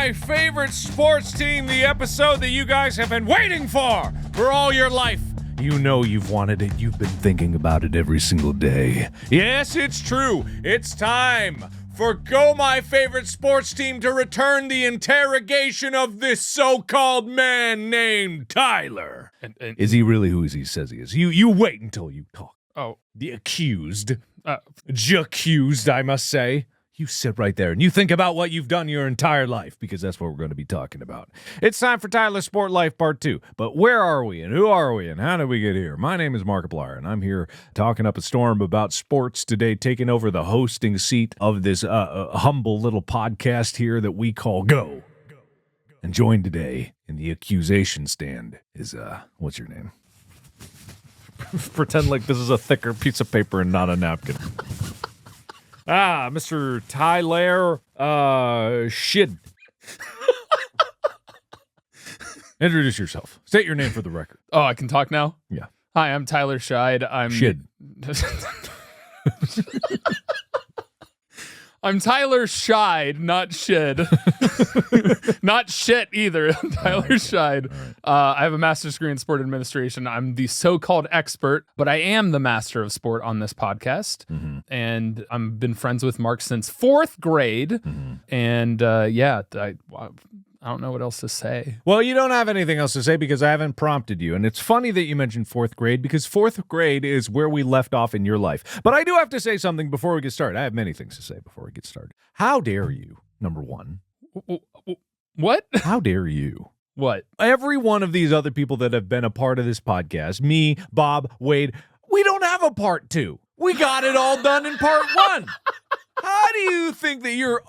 My Favorite Sports Team, the episode that you guys have been waiting for all your life. You know you've wanted it. You've been thinking about it every single day. Yes, it's true. It's time for Go My Favorite Sports Team to return the interrogation of this so-called man named Tyler. And is he really who he says he is? You wait until you talk. Oh. The accused. J'accused, I must say. You sit right there and you think about what you've done your entire life, because that's what we're going to be talking about. It's time for Tyler's Sport Life Part 2. But where are we and who are we and how did we get here? My name is Markiplier, and I'm here talking up a storm about sports today, taking over the hosting seat of this humble little podcast here that we call Go. And joined today in the accusation stand is, what's your name? Pretend like this is a thicker piece of paper and not a napkin. Mr. Tyler, Shid. Introduce yourself. State your name for the record. Oh, I can talk now? Yeah. Hi, I'm Tyler Scheid. I'm Shid. I'm Tyler Scheid, not Shid. Not shit either. Tyler Scheid. Right. I have a master's degree in sport administration. I'm the so-called expert, but I am the master of sport on this podcast. Mm-hmm. And I've been friends with Mark since 4th grade. Mm-hmm. And I don't know what else to say. Well, you don't have anything else to say because I haven't prompted you. And it's funny that you mentioned 4th grade because 4th grade is where we left off in your life. But I do have to say something before we get started. I have many things to say before we get started. How dare you, number one? What? How dare you? What? Every one of these other people that have been a part of this podcast, me, Bob, Wade, we don't have a part 2. We got it all done in part 1. How do you think that you're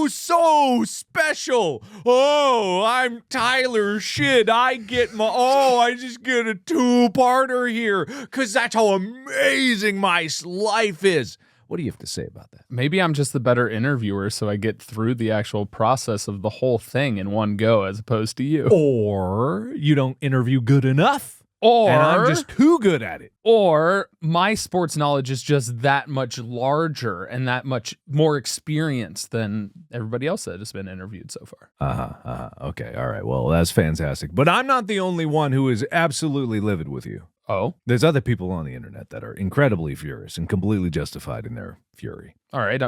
so special? Oh, I'm Tyler Shid. I just get a 2-parter here because that's how amazing my life is. What do you have to say about that? Maybe I'm just the better interviewer, so I get through the actual process of the whole thing in one go as opposed to you. Or you don't interview good enough. Or and I'm just too good at it. Or my sports knowledge is just that much larger and that much more experienced than everybody else that has been interviewed so far. Okay, all right. Well, that's fantastic. But I'm not the only one who is absolutely livid with you. Oh? There's other people on the internet that are incredibly furious and completely justified in their fury. All right.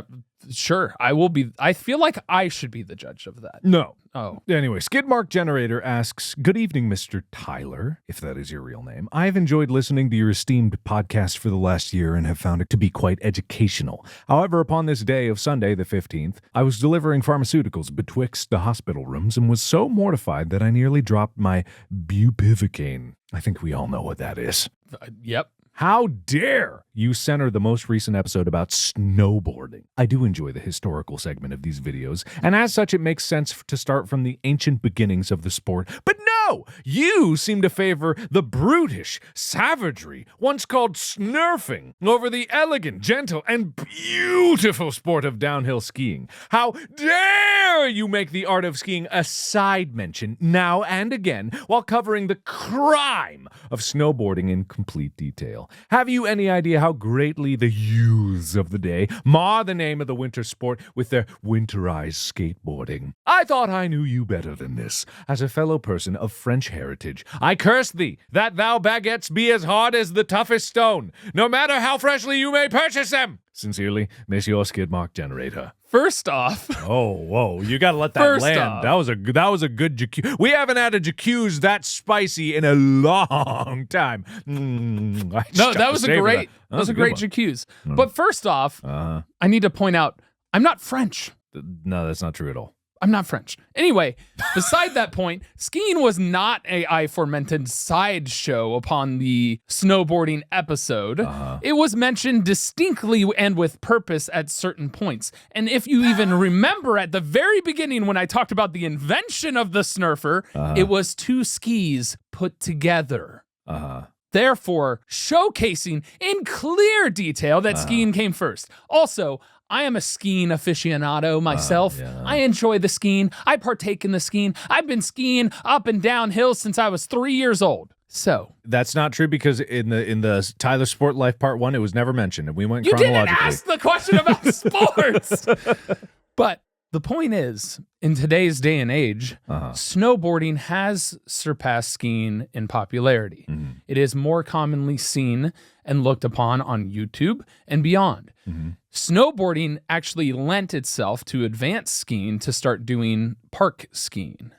Sure. I will be. I feel like I should be the judge of that. No. Oh. Anyway, Skidmark Generator asks, good evening, Mr. Tyler, if that is your real name. I've enjoyed listening to your esteemed podcast for the last year and have found it to be quite educational. However, upon this day of Sunday, the 15th, I was delivering pharmaceuticals betwixt the hospital rooms and was so mortified that I nearly dropped my bupivacaine. I think we all know what that is. Yep. How dare you center the most recent episode about snowboarding? I do enjoy the historical segment of these videos, and as such, it makes sense to start from the ancient beginnings of the sport. But no! You seem to favor the brutish savagery once called snurfing over the elegant, gentle, and beautiful sport of downhill skiing. How dare you make the art of skiing a side mention now and again while covering the crime of snowboarding in complete detail. Have you any idea how greatly the youths of the day mar the name of the winter sport with their winterized skateboarding? I thought I knew you better than this. As a fellow person of French heritage, I curse thee that thou baguettes be as hard as the toughest stone, no matter how freshly you may purchase them. Sincerely, Monsieur Skidmark Generator. First off, whoa! You gotta let that land. Off, that was a good jacuzzi. We haven't had a jacuzzi that spicy in a long time. That was a great jacuzzi. But first off, I need to point out I'm not French. No, that's not true at all. I'm not French. Anyway, beside that point, skiing was not a aforementioned sideshow upon the snowboarding episode. It was mentioned distinctly and with purpose at certain points. And if you even remember at the very beginning when I talked about the invention of the snurfer, it was 2 skis put together. Therefore, showcasing in clear detail that skiing came first. Also, I am a skiing aficionado myself. I enjoy the skiing. I partake in the skiing. I've been skiing up and down hills since I was 3 years old. So that's not true because in the Tyler Sport Life Part 1, it was never mentioned, and we went chronologically. You didn't ask the question about sports. But The point is, in today's day and age, snowboarding has surpassed skiing in popularity. It is more commonly seen and looked upon on YouTube and beyond. Snowboarding actually lent itself to advanced skiing to start doing park skiing.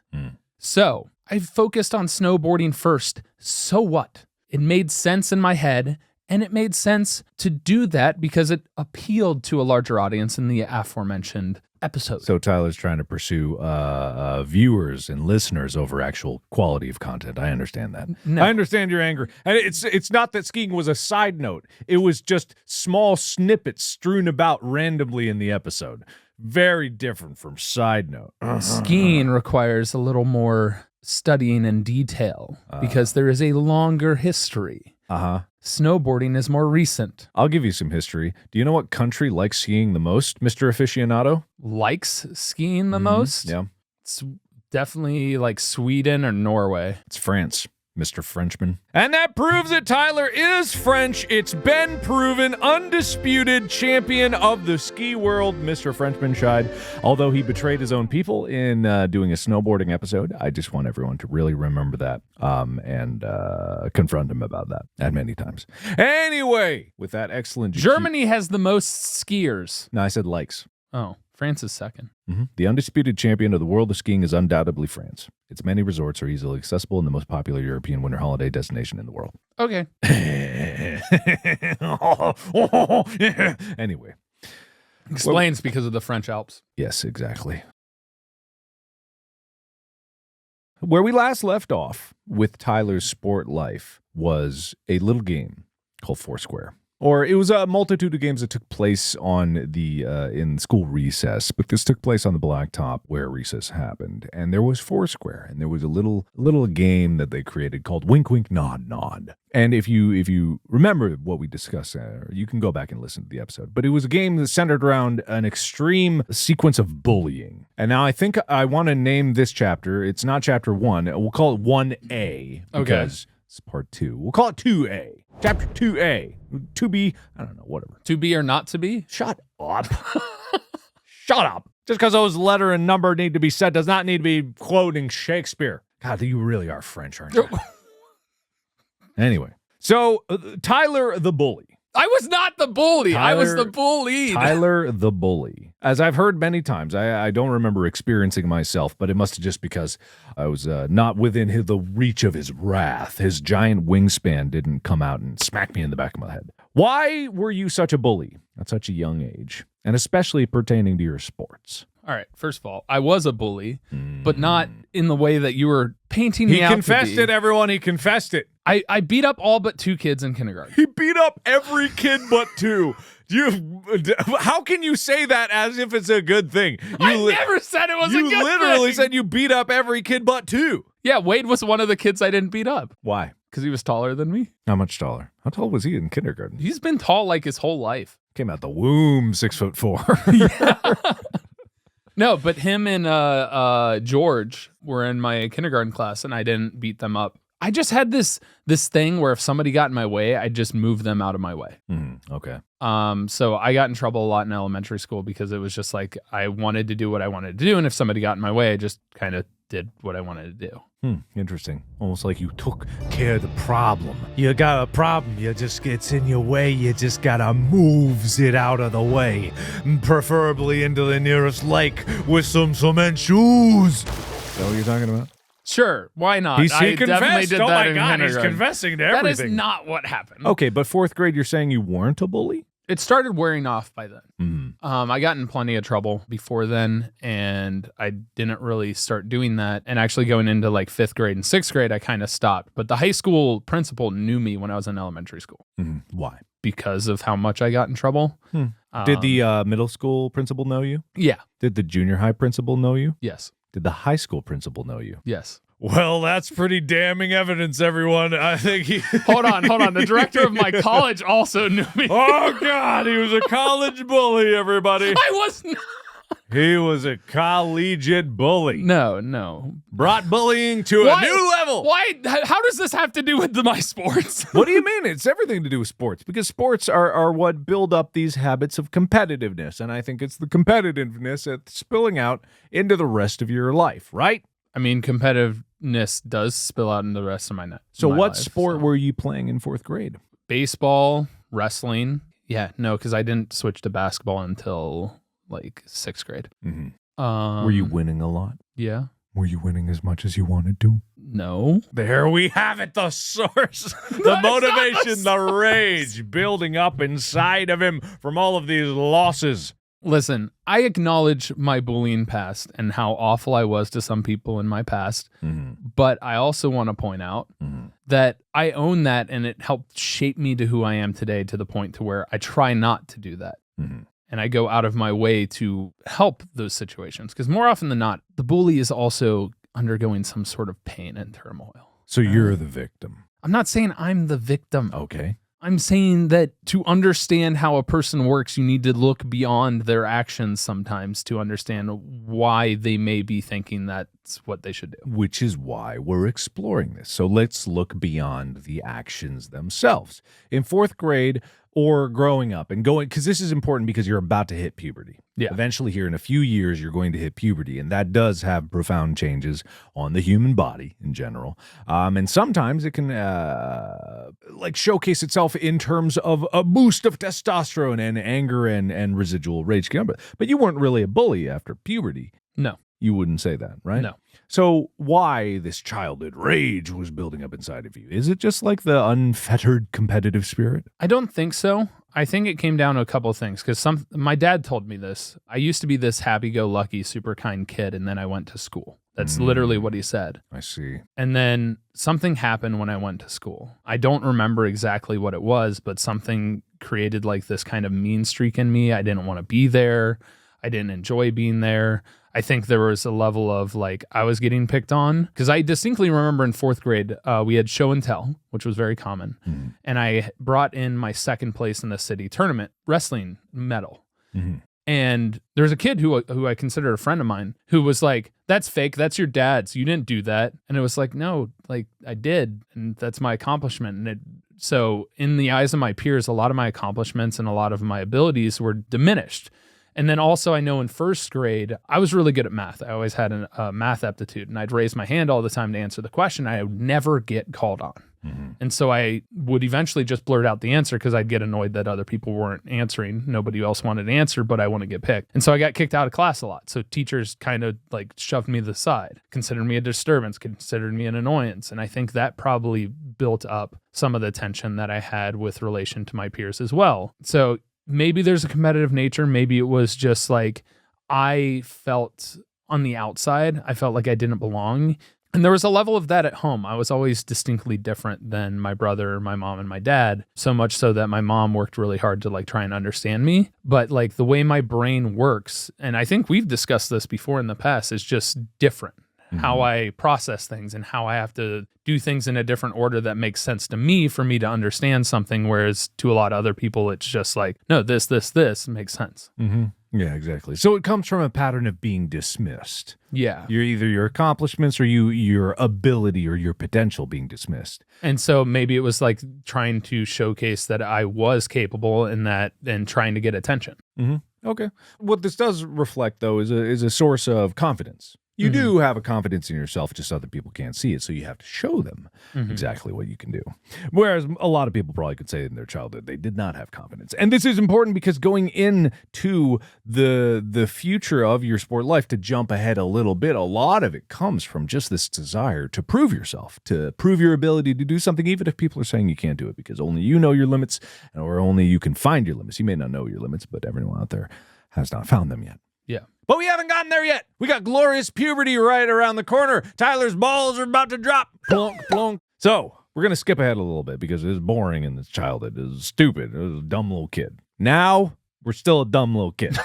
So I focused on snowboarding first. So what? It made sense in my head, and it made sense to do that because it appealed to a larger audience in the aforementioned episode. So Tyler's trying to pursue viewers and listeners over actual quality of content. I understand that. No. I understand your anger. And it's not that skiing was a side note. It was just small snippets strewn about randomly in the episode. Very different from side note. Skiing requires a little more studying and detail because there is a longer history. Snowboarding is more recent. I'll give you some history. Do you know what country likes skiing the most, Mr. Aficionado? Likes skiing the most? Yeah. It's definitely like Sweden or Norway. It's France, Mr. Frenchman. And that proves that Tyler is French. It's been proven, undisputed champion of the ski world, Mr. Frenchman Scheid. Although he betrayed his own people in doing a snowboarding episode, I just want everyone to really remember that and confront him about that at many times. Anyway, with that excellent... Germany has the most skiers. No, I said likes. Oh, France is second. The undisputed champion of the world of skiing is undoubtedly France. Its many resorts are easily accessible and the most popular European winter holiday destination in the world. Okay. Anyway. Explains because of the French Alps. Yes, exactly. Where we last left off with Tyler's sport life was a little game called Foursquare. Or it was a multitude of games that took place on the in school recess, but this took place on the blacktop where recess happened. And there was Foursquare, and there was a little game that they created called Wink Wink Nod Nod. And if you remember what we discussed there, you can go back and listen to the episode. But it was a game that centered around an extreme sequence of bullying. And now I think I want to name this chapter. It's not chapter 1. We'll call it 1A because it's part 2. We'll call it 2A. Chapter 2A. 2B, I don't know, whatever. To be or not to be? Shut up. Shut up. Just because those letter and number need to be said does not need to be quoting Shakespeare. God, you really are French, aren't you? Anyway, so Tyler the bully. I was not the bully. I was the bullied. Tyler the bully. As I've heard many times, I don't remember experiencing myself, but it must have just because I was not within the reach of his wrath. His giant wingspan didn't come out and smack me in the back of my head. Why were you such a bully at such a young age, and especially pertaining to your sports? All right, first of all, I was a bully, but not in the way that you were painting me out to be. He confessed it, everyone. He confessed it. I beat up all but 2 kids in kindergarten. He beat up every kid but 2. How can you say that as if it's a good thing? I never said it was a good thing. You literally said you beat up every kid but 2. Yeah, Wade was one of the kids I didn't beat up. Why? Because he was taller than me. How much taller? How tall was he in kindergarten? He's been tall like his whole life. Came out the womb 6'4". Yeah. No, but him and George were in my kindergarten class, and I didn't beat them up. I just had this thing where if somebody got in my way, I'd just move them out of my way. Okay. So I got in trouble a lot in elementary school because it was just like I wanted to do what I wanted to do, and if somebody got in my way, I just kind of did what I wanted to do. Interesting. Almost like you took care of the problem. You got a problem, you just gets in your way, you just gotta moves it out of the way. Preferably into the nearest lake with some cement shoes. Is that what you're talking about? Sure, why not? He I confessed. definitely did oh that my in God, he's kindergarten. confessing to everything. That is not what happened. Okay, but 4th grade, you're saying you weren't a bully? It started wearing off by then. I got in plenty of trouble before then, and I didn't really start doing that. And actually going into like 5th grade and 6th grade, I kind of stopped. But the high school principal knew me when I was in elementary school. Why? Because of how much I got in trouble. Did the middle school principal know you? Yeah. Did the junior high principal know you? Yes. Did the high school principal know you? Yes. Well, that's pretty damning evidence, everyone. I think he... Hold on. The director of my college also knew me. Oh, God, he was a college bully, everybody. I was not. He was a collegiate bully. No. Brought bullying to a new level. Why? How does this have to do with my sports? What do you mean? It's everything to do with sports, because sports are what build up these habits of competitiveness, and I think it's the competitiveness that's spilling out into the rest of your life, right? I mean, competitiveness does spill out in the rest of my life. So what sport were you playing in 4th grade? Baseball, wrestling. Yeah, no, because I didn't switch to basketball until like 6th grade. Were you winning a lot? Yeah. Were you winning as much as you wanted to? No. There we have it, the source, the motivation, the rage building up inside of him from all of these losses. Listen, I acknowledge my bullying past and how awful I was to some people in my past, but I also want to point out that I own that, and it helped shape me to who I am today, to the point to where I try not to do that. And I go out of my way to help those situations, because more often than not, the bully is also undergoing some sort of pain and turmoil. So you're the victim. I'm not saying I'm the victim. Okay. I'm saying that to understand how a person works, you need to look beyond their actions sometimes to understand why they may be thinking that's what they should do. Which is why we're exploring this. So let's look beyond the actions themselves. In 4th grade, or growing up and going, because this is important because you're about to hit puberty. Yeah. Eventually here in a few years, you're going to hit puberty, and that does have profound changes on the human body in general. And sometimes it can like showcase itself in terms of a boost of testosterone and anger and residual rage. But you weren't really a bully after puberty. No. You wouldn't say that, right? No. So why this childhood rage was building up inside of you? Is it just like the unfettered competitive spirit? I don't think so. I think it came down to a couple of things, because my dad told me this. I used to be this happy-go-lucky, super kind kid, and then I went to school. That's literally what he said. I see. And then something happened when I went to school. I don't remember exactly what it was, but something created like this kind of mean streak in me. I didn't want to be there. I didn't enjoy being there. I think there was a level of like I was getting picked on, because I distinctly remember in 4th grade, we had show and tell, which was very common. And I brought in my 2nd place in the city tournament wrestling medal. And there's a kid who I consider a friend of mine who was like, "That's fake. That's your dad's. You didn't do that." And it was like, no, like I did. And that's my accomplishment. And so in the eyes of my peers, a lot of my accomplishments and a lot of my abilities were diminished. And then also I know in 1st grade, I was really good at math. I always had a math aptitude, and I'd raise my hand all the time to answer the question. I would never get called on. And so I would eventually just blurt out the answer, because I'd get annoyed that other people weren't answering. Nobody else wanted to answer, but I want to get picked. And so I got kicked out of class a lot. So teachers kind of like shoved me to the side, considered me a disturbance, considered me an annoyance. And I think that probably built up some of the tension that I had with relation to my peers as well. So maybe there's a competitive nature. Maybe it was just like I felt on the outside. I felt like I didn't belong. And there was a level of that at home. I was always distinctly different than my brother, my mom, and my dad, so much so that my mom worked really hard to like try and understand me. But like the way my brain works, and I think we've discussed this before in the past, is just different. How I process things and how I have to do things in a different order that makes sense to me for me to understand something, whereas to a lot of other people, it's just like, no, this makes sense. Yeah, exactly. So it comes from a pattern of being dismissed. Yeah. You're either your accomplishments or your ability or your potential being dismissed. And so maybe it was like trying to showcase that I was capable in that and trying to get attention. Okay. What this does reflect, though, is a source of confidence. You do have a confidence in yourself, just other people can't see it, so you have to show them exactly what you can do. Whereas a lot of people probably could say in their childhood they did not have confidence. And this is important because going into the future of your sport life, to jump ahead a little bit, a lot of it comes from just this desire to prove yourself, to prove your ability to do something, even if people are saying you can't do it, because only you know your limits, or only you can find your limits. You may not know your limits, but everyone out there has not found them yet. Yeah. But we haven't gotten there yet. We got glorious puberty right around the corner. Tyler's balls are about to drop. Plonk, plonk. So we're going to skip ahead a little bit because it was boring in his childhood. It was stupid. It was a dumb little kid. Now we're still a dumb little kid.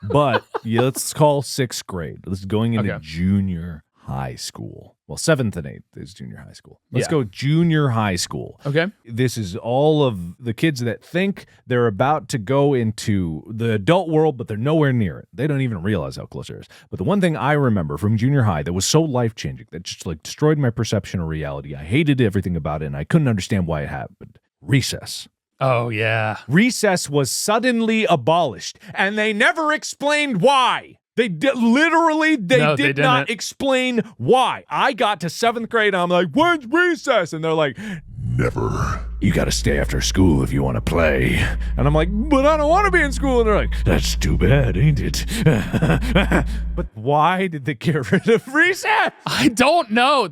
But let's call 6th grade. Let's going into junior high school. Well, 7th and 8th is junior high school. Let's Yeah. go junior high school. Okay. This is all of the kids that think they're about to go into the adult world, but they're nowhere near it. They don't even realize how close it is. But the one thing I remember from junior high that was so life-changing, that just like destroyed my perception of reality, I hated everything about it, and I couldn't understand why it happened. Recess. Oh, yeah. Recess was suddenly abolished, and they never explained why. They did didn't. not explain why. I got to 7th grade, and I'm like, when's recess? And they're like, never. You got to stay after school if you want to play. And I'm like, but I don't want to be in school. And they're like, that's too bad, ain't it? But why did they get rid of recess? I don't know.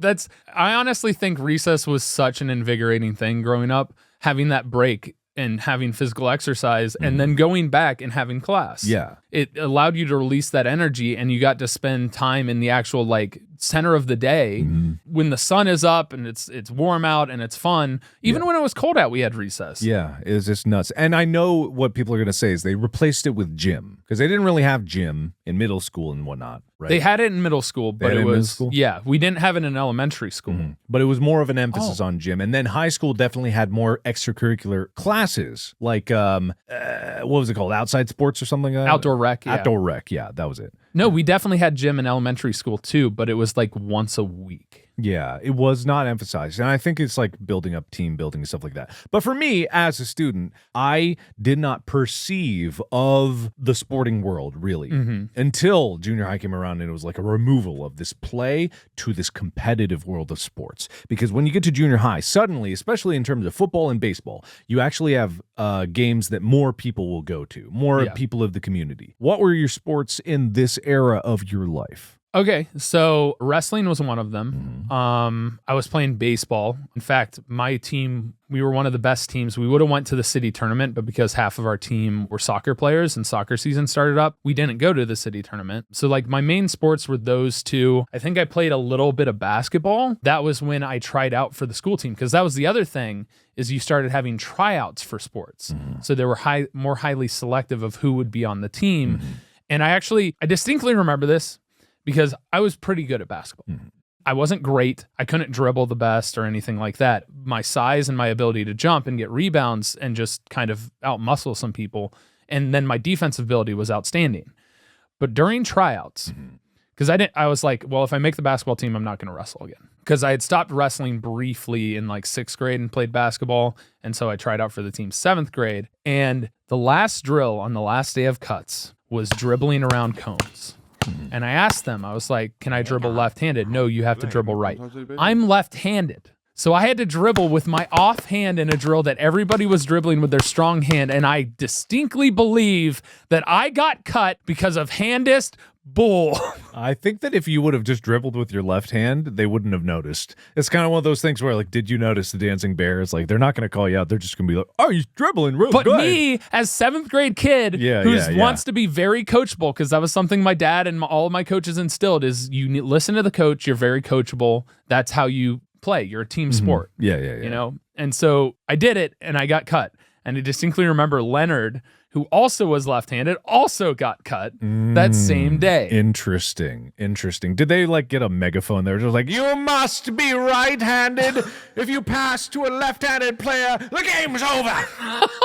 I honestly think recess was such an invigorating thing growing up, having that break and having physical exercise and then going back and having class. Yeah. It allowed you to release that energy, and you got to spend time in the actual like center of the day when the sun is up and it's warm out and it's fun. Even when it was cold out, we had recess. Yeah, it was just nuts. And I know what people are going to say is they replaced it with gym, because they didn't really have gym in middle school and whatnot, right? They had it in middle school, but it was, yeah, we didn't have it in elementary school. But it was more of an emphasis on gym. And then high school definitely had more extracurricular classes, like, what was it called? Outside sports or something like that? Outdoor rec, yeah. Outdoor rec, yeah, that was it. No, we definitely had gym in elementary school too, but it was like once a week. Yeah, it was not emphasized. And I think it's like building up team building and stuff like that. But for me, as a student, I did not perceive of the sporting world, really, until junior high came around, and it was like a removal of this play to this competitive world of sports. Because when you get to junior high, suddenly, especially in terms of football and baseball, you actually have games that more people will go to, more people of the community. What were your sports in this era of your life? Okay, so wrestling was one of them. I was playing baseball. In fact, my team, we were one of the best teams. We would have went to the city tournament, but because half of our team were soccer players and soccer season started up, we didn't go to the city tournament. So like my main sports were those two. I think I played a little bit of basketball. That was when I tried out for the school team, because that was the other thing, is you started having tryouts for sports. So they were more highly selective of who would be on the team. And I distinctly remember this, because I was pretty good at basketball. I wasn't great. I couldn't dribble the best or anything like that. My size and my ability to jump and get rebounds and just kind of outmuscle some people. And then my defensive ability was outstanding. But during tryouts, because I was like, well, if I make the basketball team, I'm not going to wrestle again. Because I had stopped wrestling briefly in like 6th grade and played basketball. And so I tried out for the team 7th grade. And the last drill on the last day of cuts was dribbling around cones. And I asked them, I was like, can I dribble left-handed? No, you have to dribble right. I'm left-handed. So I had to dribble with my offhand in a drill that everybody was dribbling with their strong hand. And I distinctly believe that I got cut because of handist bull. I think that if you would have just dribbled with your left hand, they wouldn't have noticed. It's kind of one of those things where, like, did you notice the dancing bear? It's like, they're not going to call you out. They're just going to be like, oh, he's dribbling real good. But me, as 7th grade kid, who wants to be very coachable, because that was something my dad and all of my coaches instilled, is you listen to the coach, you're very coachable. That's how you play. You're a team sport. You know? And so I did it, and I got cut. And I distinctly remember Leonard, who also was left-handed, also got cut that same day. Interesting. Did they like get a megaphone? They were just like, you must be right-handed. If you pass to a left-handed player, the game's over.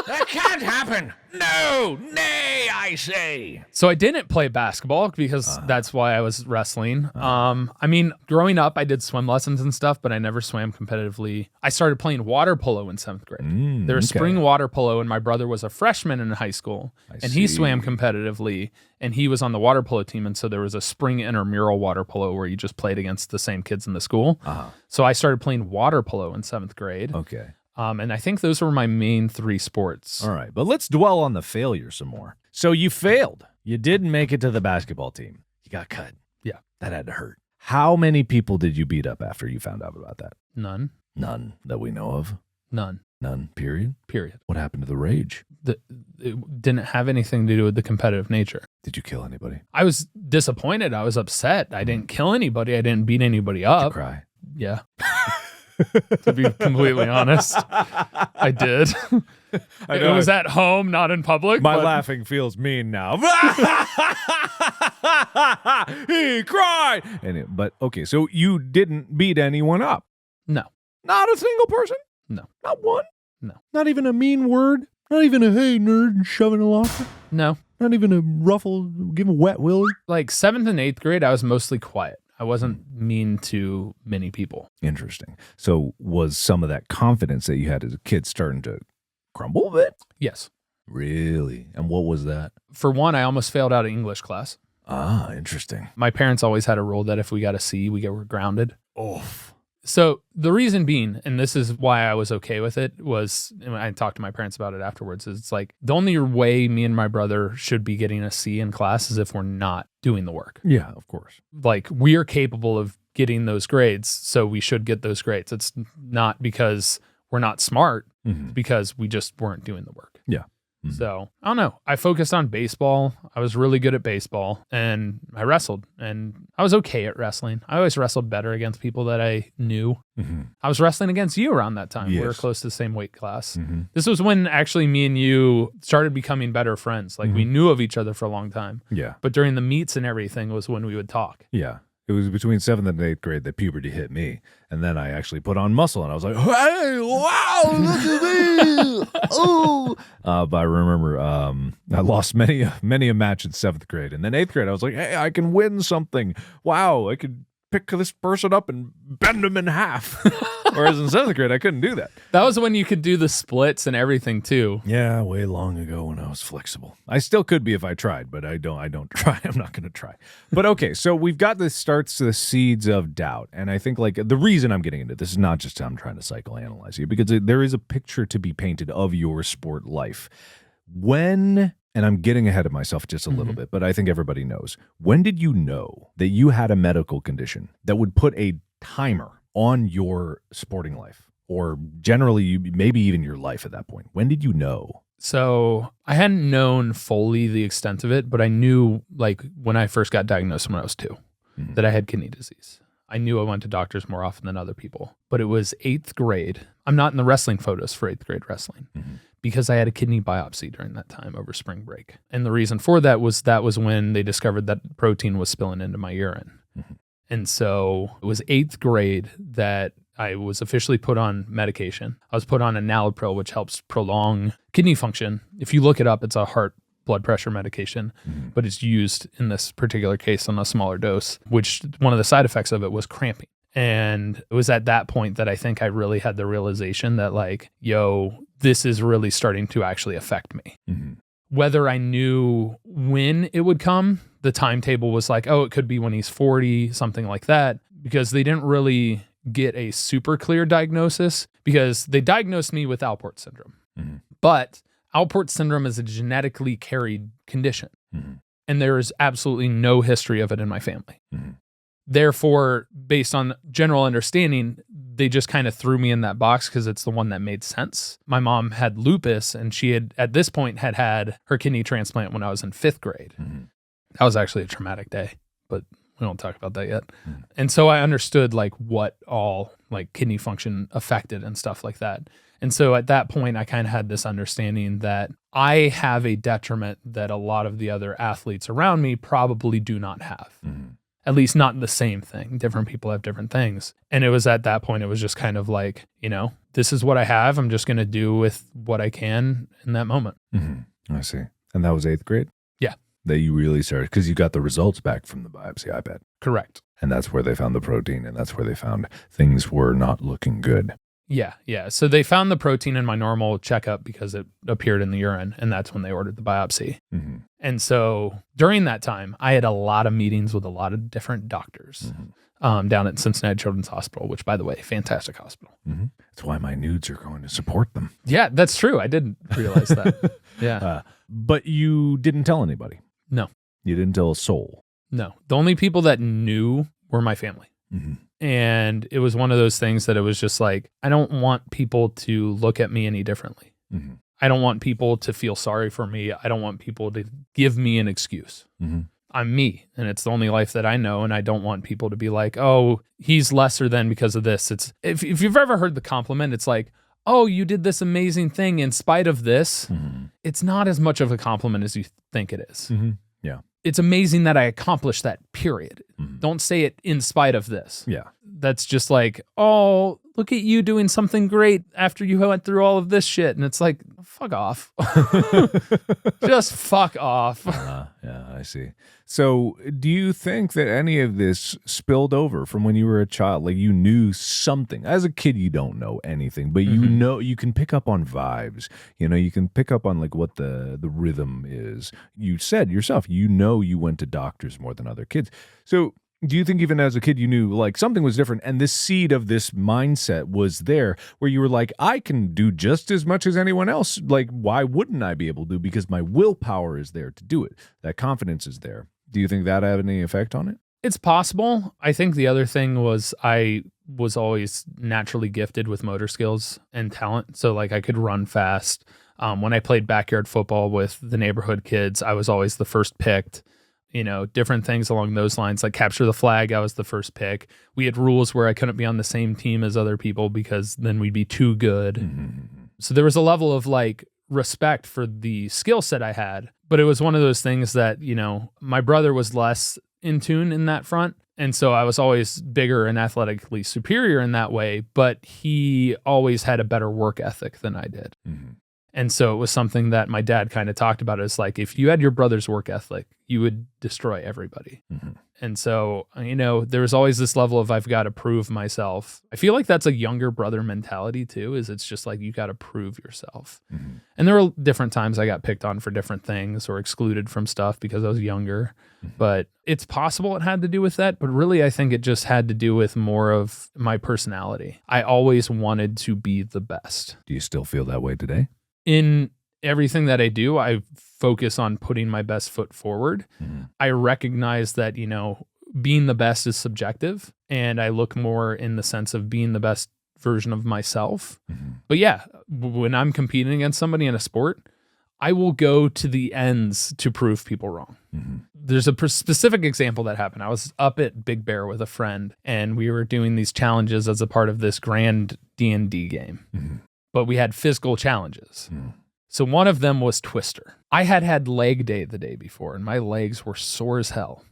That can't happen. No, nay, I say. So I didn't play basketball because that's why I was wrestling. I mean, growing up, I did swim lessons and stuff, but I never swam competitively. I started playing water polo in 7th grade. There was spring water polo, and my brother was a freshman in high school, and he swam competitively, and he was on the water polo team, and so there was a spring intramural water polo where you just played against the same kids in the school. So I started playing water polo in 7th grade. Okay. And I think those were my main 3 sports. All right, but let's dwell on the failure some more. So you failed. You didn't make it to the basketball team. You got cut. Yeah. That had to hurt. How many people did you beat up after you found out about that? None. None that we know of? None. None, period? Period. What happened to the rage? It didn't have anything to do with the competitive nature. Did you kill anybody? I was disappointed. I was upset. I didn't kill anybody. I didn't beat anybody up. Did you cry? Yeah. To be completely honest, I did. I It know. was at home, not in public. My but laughing feels mean now. He cried. But okay, so you didn't beat anyone up. No, Not a single person. No. Not one. No. Not even a mean word. Not even a hey nerd shoving a locker. no. Not even a ruffle, give a wet willy. Like 7th and 8th grade, I was mostly quiet. I wasn't mean to many people. Interesting. So was some of that confidence that you had as a kid starting to crumble a bit? Yes. Really? And what was that? For one, I almost failed out of English class. Ah, interesting. My parents always had a rule that if we got a C, were grounded. Oof. So the reason being, and this is why I was okay with it, was, and I talked to my parents about it afterwards, is it's like the only way me and my brother should be getting a C in class is if we're not doing the work. Yeah, of course. Like we are capable of getting those grades, so we should get those grades. It's not because we're not smart, Mm-hmm. because we just weren't doing the work. Yeah. Mhm. So I don't know. I focused on baseball. I was really good at baseball, and I wrestled, and I was okay at wrestling. I always wrestled better against people that I knew. Mm-hmm. I was wrestling against you around that time. We were Yes. close to the same weight class. Mm-hmm. This was when actually me and you started becoming better friends. Like we knew of each other for a long time, Yeah. but during the meets and everything was when we would talk. Yeah. It was between 7th and 8th grade that puberty hit me. And then I actually put on muscle and I was like, hey, wow, look at me. Oh. But I remember I lost many a match in 7th grade. And then 8th grade, I was like, hey, I can win something. Wow, I could pick this person up and bend them in half. Whereas in 7th grade, I couldn't do that. That was when you could do the splits and everything too. Yeah, way long ago when I was flexible. I still could be if I tried, but I don't try. I'm not going to try. But okay, so we've got the seeds of doubt. And I think like the reason I'm getting into this is not just I'm trying to psychoanalyze you, because there is a picture to be painted of your sport life. And I'm getting ahead of myself just a little bit, but I think everybody knows. When did you know that you had a medical condition that would put a timer on your sporting life, or generally maybe even your life at that point? When did you know? So I hadn't known fully the extent of it, but I knew like when I first got diagnosed when I was 2 that I had kidney disease. I knew I went to doctors more often than other people, but it was 8th grade. I'm not in the wrestling photos for 8th grade wrestling because I had a kidney biopsy during that time over spring break. And the reason for that was when they discovered that protein was spilling into my urine. And so it was 8th grade that I was officially put on medication. I was put on enalapril, which helps prolong kidney function. If you look it up, it's a heart blood pressure medication, but it's used in this particular case on a smaller dose, which one of the side effects of it was cramping. And it was at that point that I think I really had the realization that like, yo, this is really starting to actually affect me. Whether I knew when it would come, the timetable was like, oh, it could be when he's 40, something like that, because they didn't really get a super clear diagnosis, because they diagnosed me with Alport syndrome. But Alport syndrome is a genetically carried condition, and there is absolutely no history of it in my family. Therefore, based on general understanding, they just kind of threw me in that box because it's the one that made sense. My mom had lupus, and she had, at this point, had her kidney transplant when I was in 5th grade. That was actually a traumatic day, but we don't talk about that yet. And so I understood like what all like kidney function affected and stuff like that. And so at that point, I kind of had this understanding that I have a detriment that a lot of the other athletes around me probably do not have. At least not the same thing. Different people have different things. And it was at that point, it was just kind of like, you know, this is what I have. I'm just going to do with what I can in that moment. I see. And that was 8th grade? Yeah. That you really started, because you got the results back from the biopsy, I bet. Correct. And that's where they found the protein, and that's where they found things were not looking good. Yeah. So they found the protein in my normal checkup because it appeared in the urine, and that's when they ordered the biopsy. And so during that time, I had a lot of meetings with a lot of different doctors down at Cincinnati Children's Hospital, which, by the way, fantastic hospital. That's why my nudes are going to support them. Yeah, that's true. I didn't realize that. Yeah. But you didn't tell anybody. No. You didn't tell a soul. No. The only people that knew were my family. And it was one of those things that it was just like, I don't want people to look at me any differently. I don't want people to feel sorry for me. I don't want people to give me an excuse. I'm me, and it's the only life that I know, and I don't want people to be like, oh, he's lesser than because of this. It's if you've ever heard the compliment, it's like, oh, you did this amazing thing in spite of this, it's not as much of a compliment as you think it is. Yeah. It's amazing that I accomplished that, period. Don't say it in spite of this. Yeah. That's just like, oh, look at you doing something great after you went through all of this shit. And it's like, fuck off. Just fuck off. Yeah, I see. So do you think that any of this spilled over from when you were a child? Like you knew something. As a kid, you don't know anything, but you know, you can pick up on vibes. You know, you can pick up on like what the rhythm is. You said yourself, you know, you went to doctors more than other kids. So do you think even as a kid you knew like something was different and this seed of this mindset was there where you were like, I can do just as much as anyone else. Like, why wouldn't I be able to? Because my willpower is there to do it. That confidence is there. Do you think that had any effect on it? It's possible. I think the other thing was I was always naturally gifted with motor skills and talent. So like I could run fast. When I played backyard football with the neighborhood kids, I was always the first picked. You know, different things along those lines, like capture the flag, I was the first pick. We had rules where I couldn't be on the same team as other people because then we'd be too good. So there was a level of like respect for the skill set I had, but it was one of those things that, you know, my brother was less in tune in that front. And so I was always bigger and athletically superior in that way, but he always had a better work ethic than I did. And so it was something that my dad kind of talked about. It's like, if you had your brother's work ethic, you would destroy everybody. And so, you know, there was always this level of, I've got to prove myself. I feel like that's a younger brother mentality too, is it's just like, you got to prove yourself. And there were different times I got picked on for different things or excluded from stuff because I was younger, but it's possible it had to do with that. But really, I think it just had to do with more of my personality. I always wanted to be the best. Do you still feel that way today? In everything that I do, I focus on putting my best foot forward. I recognize that, you know, being the best is subjective, and I look more in the sense of being the best version of myself. But yeah, when I'm competing against somebody in a sport, I will go to the ends to prove people wrong. There's a specific example that happened. I was up at Big Bear with a friend, and we were doing these challenges as a part of this grand D&D game. But we had physical challenges. So one of them was Twister. I had leg day the day before, and my legs were sore as hell.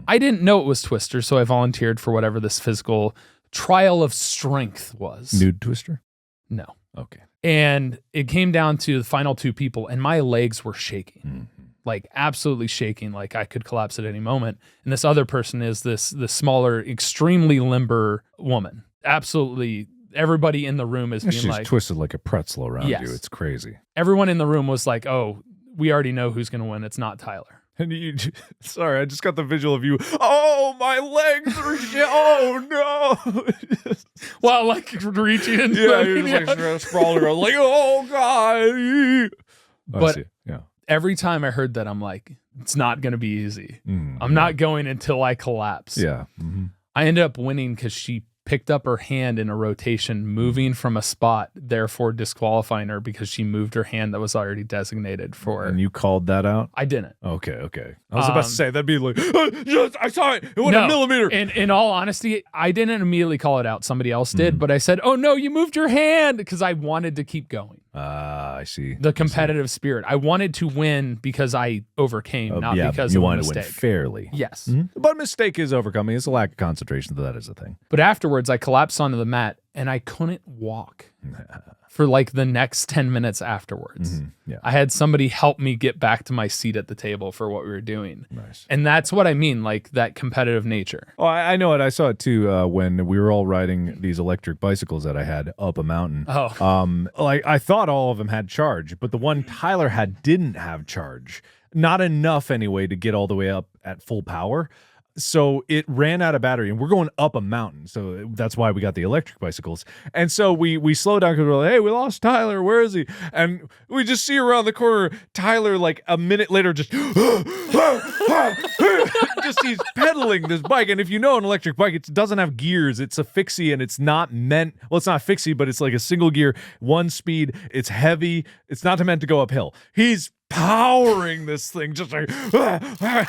I didn't know it was Twister, so I volunteered for whatever this physical trial of strength was. Nude Twister? No. Okay. And it came down to the final two people, and my legs were shaking. Like absolutely shaking, like I could collapse at any moment. And this other person is this smaller, extremely limber woman. Absolutely. Everybody in the room is being She's like twisted like a pretzel around Yes. you. It's crazy. Everyone in the room was like, oh, we already know who's going to win. It's not Tyler. And you, sorry, I just got the visual of you. Oh, my legs are shit. Oh, no. Well, like reaching into you're just like sprawling around like, oh, God. But every time I heard that, I'm like, it's not going to be easy. I'm not going until I collapse. Yeah. I ended up winning because she picked up her hand in a rotation, moving from a spot, therefore disqualifying her because she moved her hand that was already designated for. And you called that out? I didn't. Okay. I was about to say, that'd be like, I saw it. It went a millimeter. And in all honesty, I didn't immediately call it out. Somebody else did, but I said, oh no, you moved your hand, because I wanted to keep going. I see. The competitive spirit. I wanted to win because I overcame, not because you of a wanted mistake. to win fairly. Yes. But mistake is overcoming. It's a lack of concentration. That is a thing. But afterwards, I collapsed onto the mat and I couldn't walk for like the next 10 minutes afterwards. Yeah. I had somebody help me get back to my seat at the table for what we were doing. Nice. And that's what I mean, like that competitive nature. Oh, I know it. I saw it too when we were all riding these electric bicycles that I had up a mountain. Like I thought all of them had charge, but the one Tyler had didn't have charge. Not enough anyway to get all the way up at full power. So it ran out of battery, and we're going up a mountain. So that's why we got the electric bicycles. And so we slowed down because we're like, hey, we lost Tyler. Where is he? And we just see around the corner, Tyler, like a minute later, just he's pedaling this bike. And if you know an electric bike, it doesn't have gears. It's a fixie, and it's not meant, well, it's not fixie, but it's like a single gear, one speed. It's heavy. It's not meant to go uphill. He's powering this thing, just like, and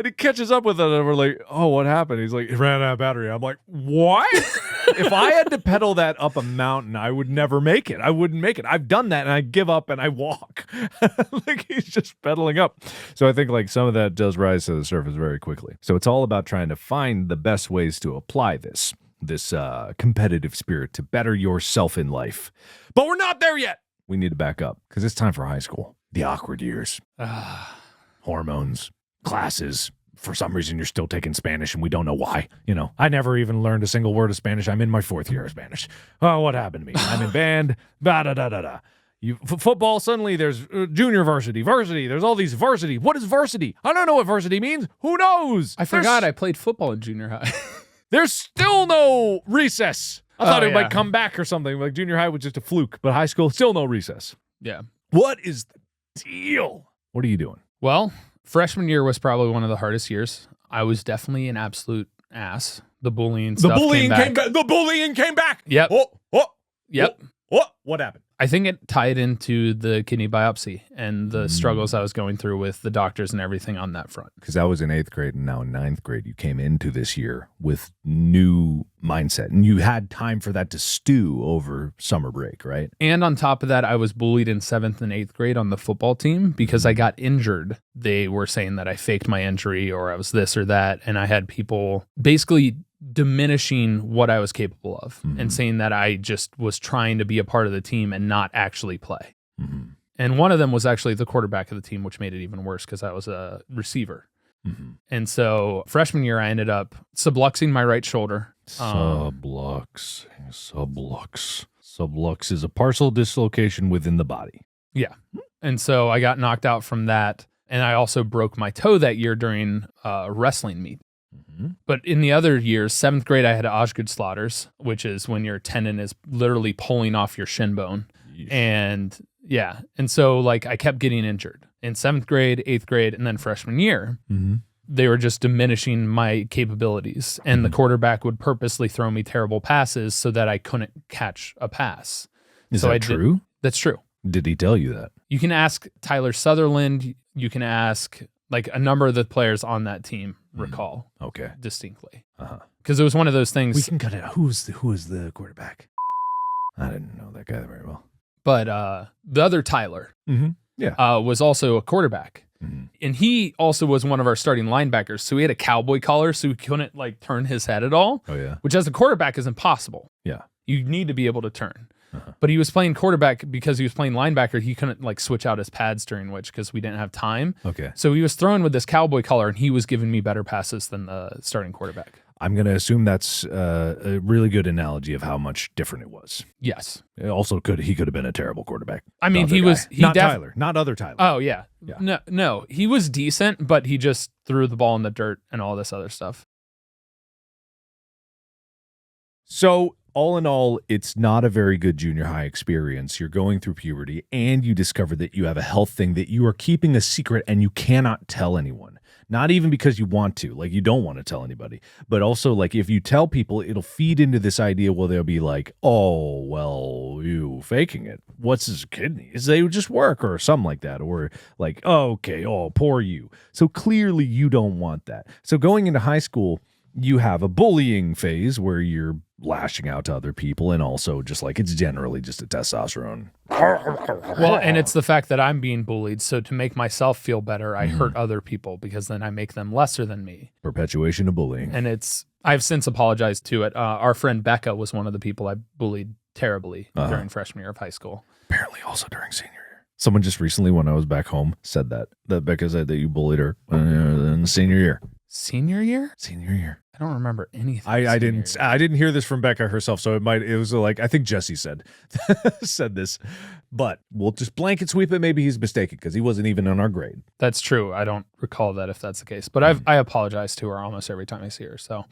he catches up with it, and we're like, oh, what happened? He's like, it ran out of battery. I'm like, what? If I had to pedal that up a mountain, I would never make it. I wouldn't make it. I've done that and I give up and I walk. Like he's just pedaling up. So I think like some of that does rise to the surface very quickly. So it's all about trying to find the best ways to apply this competitive spirit to better yourself in life. But we're not there yet. We need to back up because it's time for high school. The awkward years. Hormones, classes. For some reason, you're still taking Spanish, and we don't know why. You know, I never even learned a single word of Spanish. I'm in my 4th year of Spanish. Oh, what happened to me? I'm in band. Da-da-da-da-da. Football, suddenly there's junior varsity. There's all these varsity. What is varsity? I don't know what varsity means. Who knows? I forgot I played football in junior high. There's still no recess. I thought it might come back or something. Like junior high was just a fluke, but high school, still no recess. Yeah. What is the deal? What are you doing? Well, freshman year was probably one of the hardest years. I was definitely an absolute ass. The bullying stuff came back. The bullying came back. Yep. Yep. What happened? I think it tied into the kidney biopsy and the struggles I was going through with the doctors and everything on that front. Because I was in 8th grade and now in 9th grade, you came into this year with new mindset and you had time for that to stew over summer break, right? And on top of that, I was bullied in 7th and 8th grade on the football team because I got injured. They were saying that I faked my injury or I was this or that. And I had people basically diminishing what I was capable of and saying that I just was trying to be a part of the team and not actually play. And one of them was actually the quarterback of the team, which made it even worse because I was a receiver. And so freshman year, I ended up subluxing my right shoulder. Sublux. Sublux is a partial dislocation within the body. Yeah. And so I got knocked out from that. And I also broke my toe that year during a wrestling meet. But in the other years, 7th grade, I had Osgood Slaughters, which is when your tendon is literally pulling off your shin bone. Yeesh. And yeah. And so like I kept getting injured in 7th grade, 8th grade, and then freshman year. They were just diminishing my capabilities. And the quarterback would purposely throw me terrible passes so that I couldn't catch a pass. Is that true? That's true. Did he tell you that? You can ask Tyler Sutherland. You can ask like a number of the players on that team recall distinctly. Because it was one of those things. We can cut it out. Who was the quarterback? I didn't know that guy very well. But the other Tyler was also a quarterback. And he also was one of our starting linebackers. So he had a cowboy collar, so he couldn't like turn his head at all. Oh, yeah. Which as a quarterback is impossible. Yeah. You need to be able to turn. But he was playing quarterback because he was playing linebacker. He couldn't like switch out his pads during which because we didn't have time. Okay. So he was throwing with this cowboy collar and he was giving me better passes than the starting quarterback. I'm going to assume that's a really good analogy of how much different it was. Yes. It also he could have been a terrible quarterback. I mean, Tyler, not other Tyler. Oh yeah. No, he was decent, but he just threw the ball in the dirt and all this other stuff. So all in all, it's not a very good junior high experience. You're going through puberty and you discover that you have a health thing that you are keeping a secret and you cannot tell anyone. Not even because you want to, like you don't want to tell anybody, but also like if you tell people, it'll feed into this idea where they'll be like, oh, well, you faking it. What's his kidneys? They would just work or something like that. Or like, oh, okay, oh, poor you. So clearly you don't want that. So going into high school, you have a bullying phase where you're lashing out to other people and also just like it's generally just a testosterone. Well, and it's the fact that I'm being bullied. So to make myself feel better, I hurt other people because then I make them lesser than me. Perpetuation of bullying. And I've since apologized to it. Our friend Becca was one of the people I bullied terribly during freshman year of high school. Apparently also during senior year. Someone just recently when I was back home said that Becca said that you bullied her in the senior year. Senior year? Senior year. I don't remember anything. I didn't hear this from Becca herself, so it was like I think Jesse said this, but we'll just blanket sweep it. Maybe he's mistaken because he wasn't even on our grade. That's true. I don't recall that if that's the case, but I apologize to her almost every time I see her. So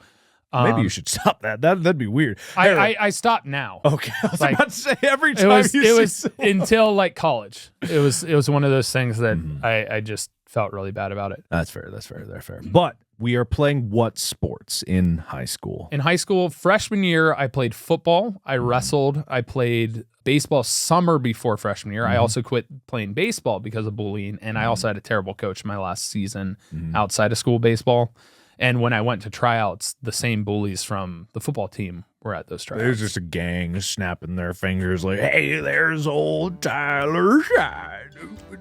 maybe you should stop that. That'd be weird. I stopped now. Okay, I was about to say every it time was until like college. It was one of those things that I just felt really bad about it. That's fair. That's fair. But we are playing what sports in high school? In high school, freshman year, I played football. I wrestled. I played baseball summer before freshman year. I also quit playing baseball because of bullying. And I also had a terrible coach my last season outside of school baseball. And when I went to tryouts, the same bullies from the football team were at those tryouts. There's just a gang snapping their fingers like, hey, there's old Tyler Shine.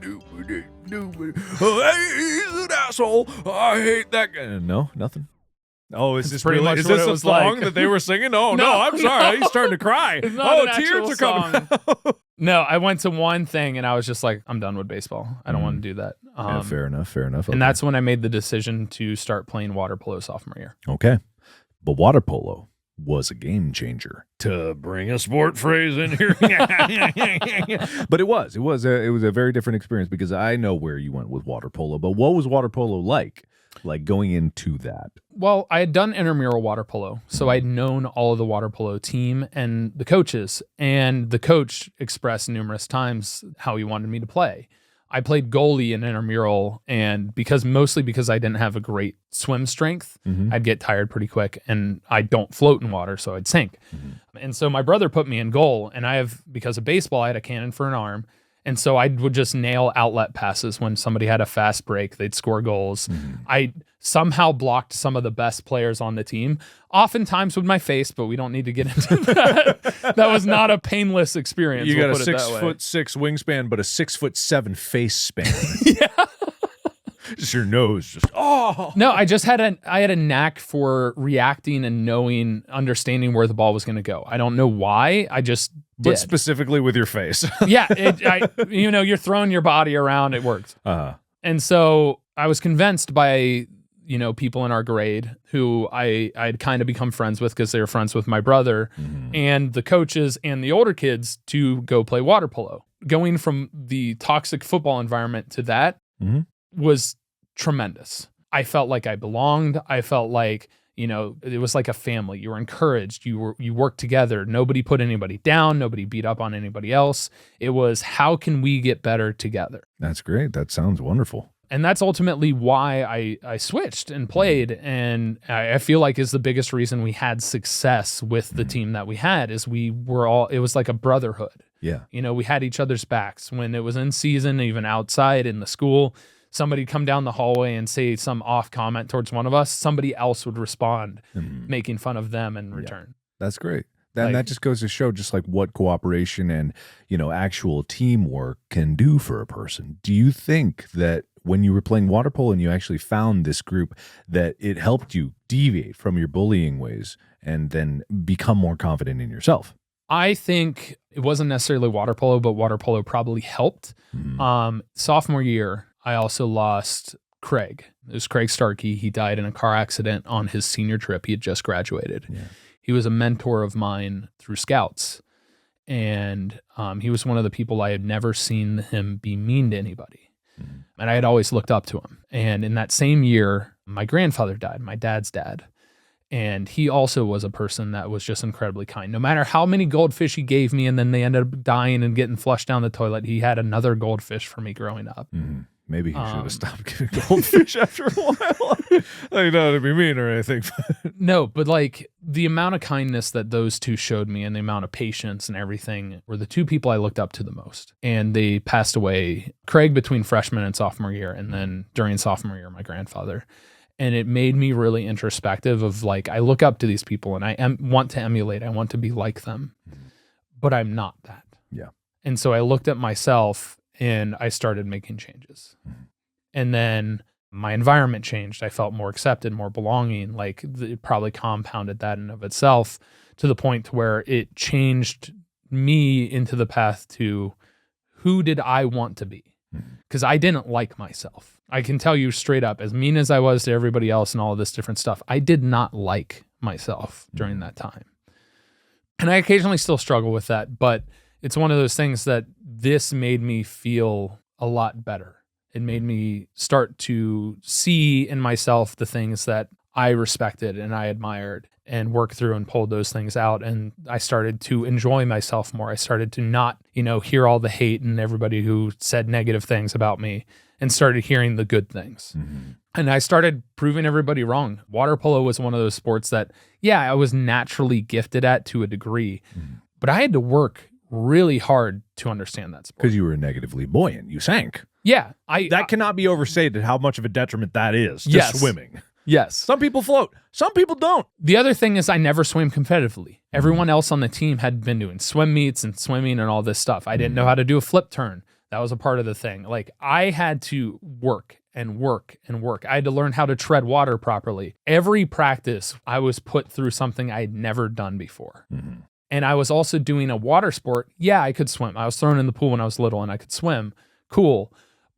Hey, he's an asshole. I hate that guy. No, nothing. Oh, is this pretty really? much Is what this it a was song like. that they were singing? Oh no, I'm sorry. He's starting to cry. It's not an Tears actual are coming. song. No, I went to one thing and I was just like, I'm done with baseball. I don't want to do that. Yeah, fair enough. Okay. And that's when I made the decision to start playing water polo sophomore year. Okay. But water polo was a game changer, to bring a sport phrase in here. But it was a very different experience, because I know where you went with water polo. But what was water polo like going into that? Well, I had done intramural water polo, so I'd known all of the water polo team and the coaches, and the coach expressed numerous times how he wanted me to play. I played goalie in intramural, and mostly because I didn't have a great swim strength, I'd get tired pretty quick, and I don't float in water, so I'd sink. And so my brother put me in goal, and because of baseball, I had a cannon for an arm. And so I would just nail outlet passes when somebody had a fast break. They'd score goals. I somehow blocked some of the best players on the team, oftentimes with my face, but we don't need to get into that. That was not a painless experience. You got a 6'6" wingspan, but a 6'7" face span. Yeah. Just your nose, just No, I had a knack for reacting and understanding where the ball was going to go. I don't know why. I just did. But specifically with your face. Yeah, you're throwing your body around. It worked. And so I was convinced by people in our grade who I'd kind of become friends with because they were friends with my brother and the coaches and the older kids to go play water polo. Going from the toxic football environment to that was tremendous. I felt like I belonged. I felt like, it was like a family. You were encouraged. You worked together. Nobody put anybody down. Nobody beat up on anybody else. It was, how can we get better together? That's great. That sounds wonderful. And that's ultimately why I switched and played. And I feel like is the biggest reason we had success with the team that we had is it was like a brotherhood. Yeah. We had each other's backs when it was in season, even outside in the school. Somebody'd come down the hallway and say some off comment towards one of us, somebody else would respond, making fun of them in return. That's great. That just goes to show just like what cooperation and, actual teamwork can do for a person. Do you think that when you were playing water polo and you actually found this group, that it helped you deviate from your bullying ways and then become more confident in yourself? I think it wasn't necessarily water polo, but water polo probably helped. Sophomore year, I also lost Craig. It was Craig Starkey. He died in a car accident on his senior trip. He had just graduated. Yeah. He was a mentor of mine through Scouts. And he was one of the people I had never seen him be mean to anybody. And I had always looked up to him. And in that same year, my grandfather died, my dad's dad. And he also was a person that was just incredibly kind. No matter how many goldfish he gave me and then they ended up dying and getting flushed down the toilet, he had another goldfish for me growing up. Maybe he should have stopped giving goldfish after a while. I know to be mean or anything. No, but like the amount of kindness that those two showed me and the amount of patience and everything were the two people I looked up to the most. And they passed away, Craig between freshman and sophomore year, and then during sophomore year, my grandfather. And it made me really introspective of like, I look up to these people and I want to emulate. I want to be like them, but I'm not that. Yeah. And so I looked at myself and I started making changes. And then my environment changed. I felt more accepted, more belonging. Like it probably compounded that in of itself to the point to where it changed me into the path to who did I want to be? Because I didn't like myself. I can tell you straight up, as mean as I was to everybody else and all of this different stuff, I did not like myself during that time. And I occasionally still struggle with that, but it's one of those things that this made me feel a lot better. It made me start to see in myself the things that I respected and I admired and work through and pulled those things out. And I started to enjoy myself more. I started to not, hear all the hate and everybody who said negative things about me and started hearing the good things. And I started proving everybody wrong. Water polo was one of those sports that, I was naturally gifted at to a degree, but I had to work really hard to understand that sport. Because you were negatively buoyant. You sank. Yeah. That cannot be overstated how much of a detriment that is to yes. swimming. Yes. Some people float. Some people don't. The other thing is I never swam competitively. Everyone else on the team had been doing swim meets and swimming and all this stuff. I didn't know how to do a flip turn. That was a part of the thing. Like I had to work and work and work. I had to learn how to tread water properly. Every practice, I was put through something I'd never done before. Mm-hmm. And I was also doing a water sport. Yeah, I could swim. I was thrown in the pool when I was little and I could swim. Cool.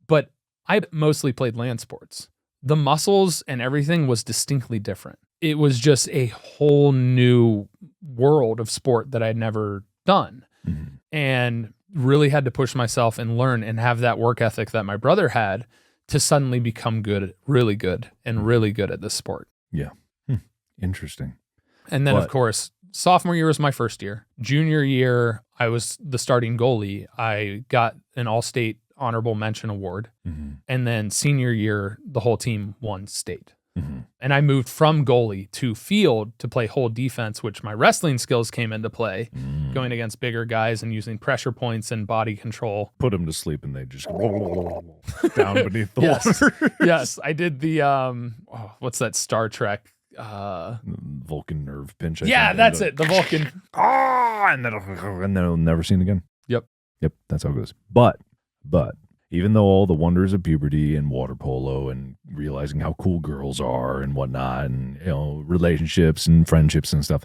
But I mostly played land sports. The muscles and everything was distinctly different. It was just a whole new world of sport that I'd never done. Mm-hmm. And really had to push myself and learn and have that work ethic that my brother had to suddenly become good, really good, and really good at this sport. Yeah. Interesting. And then, of course, sophomore year was my first year. Junior year, I was the starting goalie. I got an all-state honorable mention award. Mm-hmm. And then senior year, the whole team won state. Mm-hmm. And I moved from goalie to field to play whole defense, which my wrestling skills came into play, going against bigger guys and using pressure points and body control. Put them to sleep and they just down beneath the Yes. water. Yes, I did the, what's that Star Trek? Vulcan nerve pinch. Yeah, that's it. The Vulcan. And then it'll never seen again. Yep. That's how it goes. But even though all the wonders of puberty and water polo and realizing how cool girls are and whatnot, and relationships and friendships and stuff,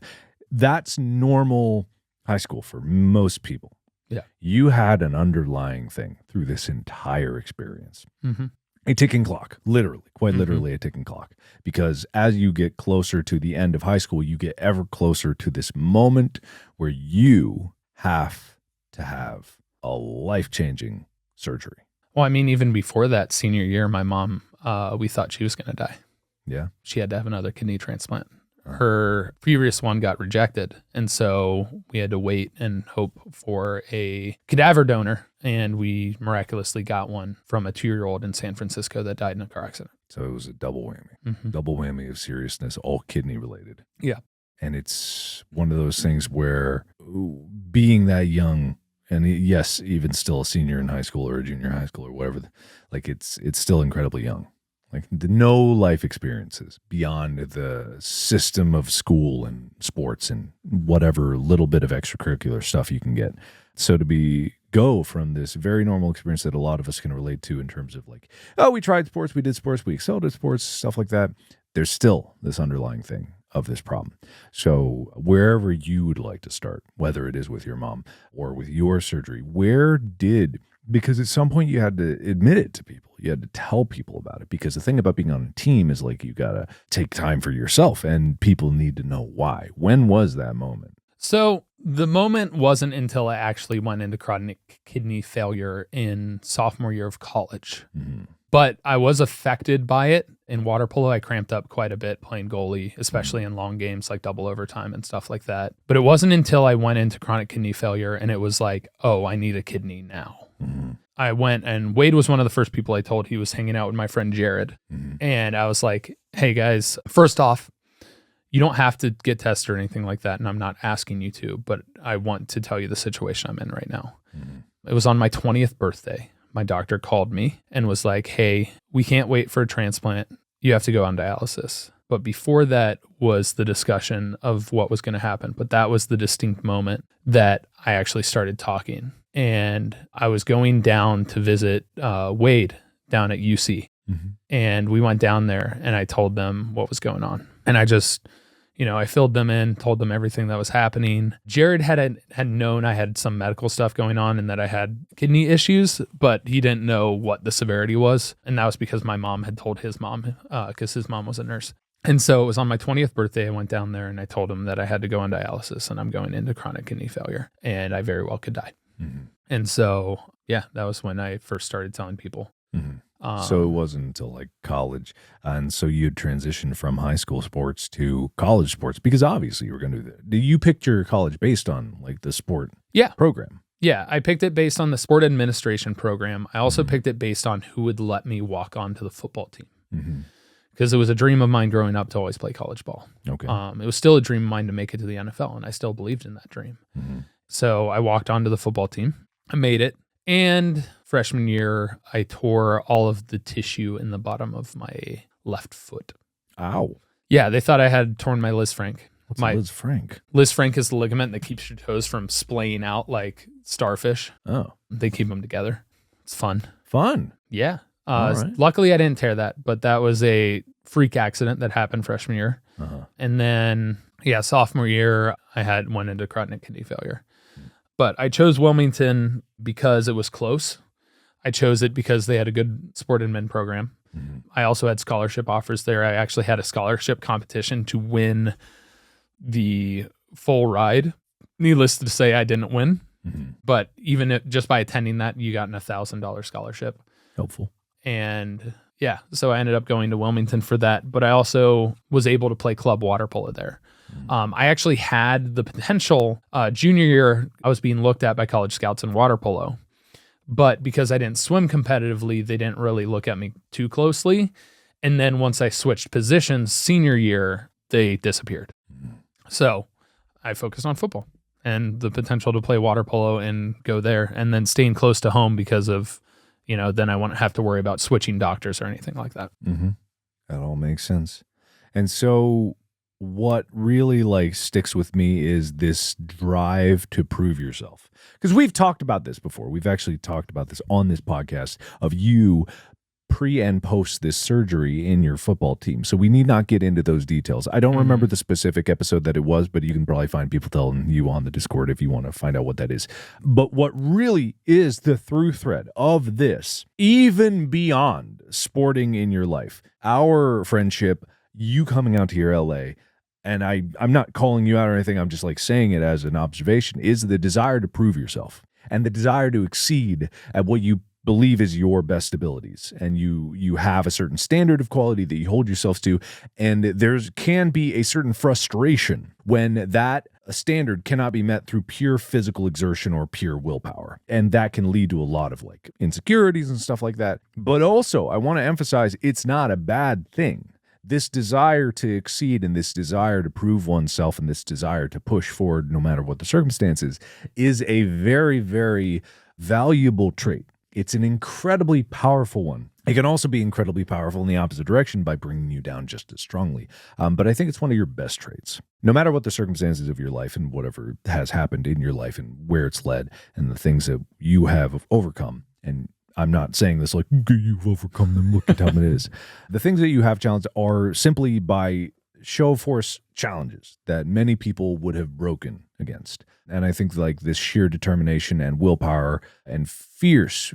that's normal high school for most people. Yeah. You had an underlying thing through this entire experience. Mm-hmm. A ticking clock, literally, quite literally a ticking clock. Because as you get closer to the end of high school, you get ever closer to this moment where you have to have a life-changing surgery. Well, I mean, even before that senior year, my mom, we thought she was going to die. Yeah. She had to have another kidney transplant. Her previous one got rejected. And so we had to wait and hope for a cadaver donor. And we miraculously got one from a 2-year-old in San Francisco that died in a car accident. So it was a double whammy. Mm-hmm. Double whammy of seriousness, all kidney related. Yeah. And it's one of those things where being that young, and yes, even still a senior in high school or a junior high school or whatever, like it's still incredibly young. Like no life experiences beyond the system of school and sports and whatever little bit of extracurricular stuff you can get. So to go from this very normal experience that a lot of us can relate to in terms of like, oh, we tried sports, we did sports, we excelled at sports, stuff like that. There's still this underlying thing of this problem. So wherever you would like to start, whether it is with your mom or with your surgery, because at some point you had to admit it to people. You had to tell people about it, because the thing about being on a team is like you got to take time for yourself and people need to know why. When was that moment? So the moment wasn't until I actually went into chronic kidney failure in sophomore year of college. Mm-hmm. But I was affected by it. In water polo, I cramped up quite a bit playing goalie, especially in long games like double overtime and stuff like that. But it wasn't until I went into chronic kidney failure and it was like, oh, I need a kidney now. Mm-hmm. I went, and Wade was one of the first people I told. He was hanging out with my friend Jared. Mm-hmm. And I was like, hey guys, first off, you don't have to get tested or anything like that. And I'm not asking you to, but I want to tell you the situation I'm in right now. Mm-hmm. It was on my 20th birthday. My doctor called me and was like, hey, we can't wait for a transplant. You have to go on dialysis. But before that was the discussion of what was going to happen. But that was the distinct moment that I actually started talking. And I was going down to visit Wade down at UC. Mm-hmm. And we went down there and I told them what was going on. And I just, I filled them in, told them everything that was happening. Jared had known I had some medical stuff going on and that I had kidney issues, but he didn't know what the severity was. And that was because my mom had told his mom, because his mom was a nurse. And so it was on my 20th birthday, I went down there and I told him that I had to go on dialysis and I'm going into chronic kidney failure and I very well could die. Mm-hmm. And so, yeah, that was when I first started telling people. Mm-hmm. So it wasn't until like college. And so you'd transition from high school sports to college sports, because obviously you were going to do that. You picked your college based on like the sport program. Yeah, I picked it based on the sport administration program. I also picked it based on who would let me walk onto the football team. Mm-hmm. Because it was a dream of mine growing up to always play college ball. Okay. It was still a dream of mine to make it to the NFL, and I still believed in that dream. Mm-hmm. So I walked onto the football team. I made it. And freshman year, I tore all of the tissue in the bottom of my left foot. Ow. Yeah, they thought I had torn my Liz Frank. What's a Liz Frank? Liz Frank is the ligament that keeps your toes from splaying out like starfish. Oh. They keep them together. It's fun. Fun. Yeah. All right. Luckily, I didn't tear that, but that was a freak accident that happened freshman year. Uh-huh. And then, sophomore year, I went into chronic kidney failure. But I chose Wilmington because it was close. I chose it because they had a good sport and men program. Mm-hmm. I also had scholarship offers there. I actually had a scholarship competition to win the full ride. Needless to say, I didn't win. Mm-hmm. But even just by attending that, you got an $1,000 scholarship. Helpful. And so I ended up going to Wilmington for that. But I also was able to play club water polo there. I actually had the potential junior year. I was being looked at by college scouts in water polo. But because I didn't swim competitively, they didn't really look at me too closely. And then once I switched positions senior year, they disappeared. So I focused on football and the potential to play water polo and go there, and then staying close to home because of, then I won't have to worry about switching doctors or anything like that. Mm-hmm. That all makes sense. And so what really sticks with me is this drive to prove yourself. Because we've talked about this before. We've actually talked about this on this podcast of you pre and post this surgery in your football team. So we need not get into those details. I don't remember the specific episode that it was, but you can probably find people telling you on the Discord if you want to find out what that is. But what really is the through thread of this, even beyond sporting in your life, our friendship, you coming out to your LA, and I'm not calling you out or anything, I'm just saying it as an observation, is the desire to prove yourself and the desire to exceed at what you believe is your best abilities, and you have a certain standard of quality that you hold yourself to, and there can be a certain frustration when that standard cannot be met through pure physical exertion or pure willpower, and that can lead to a lot of insecurities and stuff like that. But also, I want to emphasize, it's not a bad thing. This desire to exceed and this desire to prove oneself and this desire to push forward no matter what the circumstances is a very, very valuable trait. It's an incredibly powerful one. It can also be incredibly powerful in the opposite direction by bringing you down just as strongly. But I think it's one of your best traits. No matter what the circumstances of your life and whatever has happened in your life and where it's led and the things that you have overcome, and I'm not saying this okay, you've overcome them, look at how it is. The things that you have challenged are simply by show of force challenges that many people would have broken against. And I think this sheer determination and willpower and fierce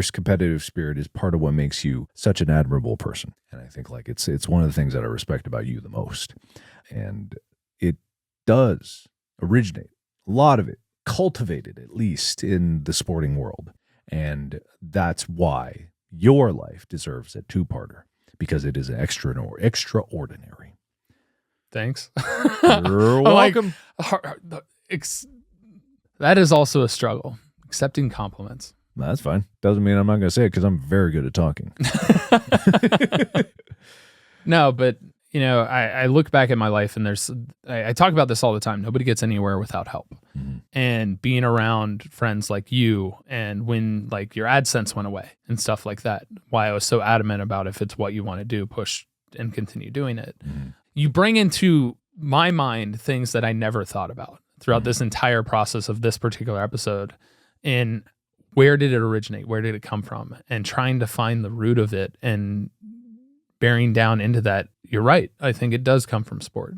competitive spirit is part of what makes you such an admirable person. And I think it's one of the things that I respect about you the most. And it does originate, a lot of it, cultivated at least in the sporting world. And that's why your life deserves a two-parter, because it is extraordinary. Thanks. You're welcome. That is also a struggle, accepting compliments. That's fine. Doesn't mean I'm not going to say it because I'm very good at talking. No, but I look back at my life and I talk about this all the time. Nobody gets anywhere without help. Mm-hmm. And being around friends like you, and when your AdSense went away and stuff like that, why I was so adamant about if it's what you want to do, push and continue doing it. Mm-hmm. You bring into my mind things that I never thought about throughout this entire process of this particular episode. And where did it originate? Where did it come from? And trying to find the root of it and bearing down into that. You're right. I think it does come from sport.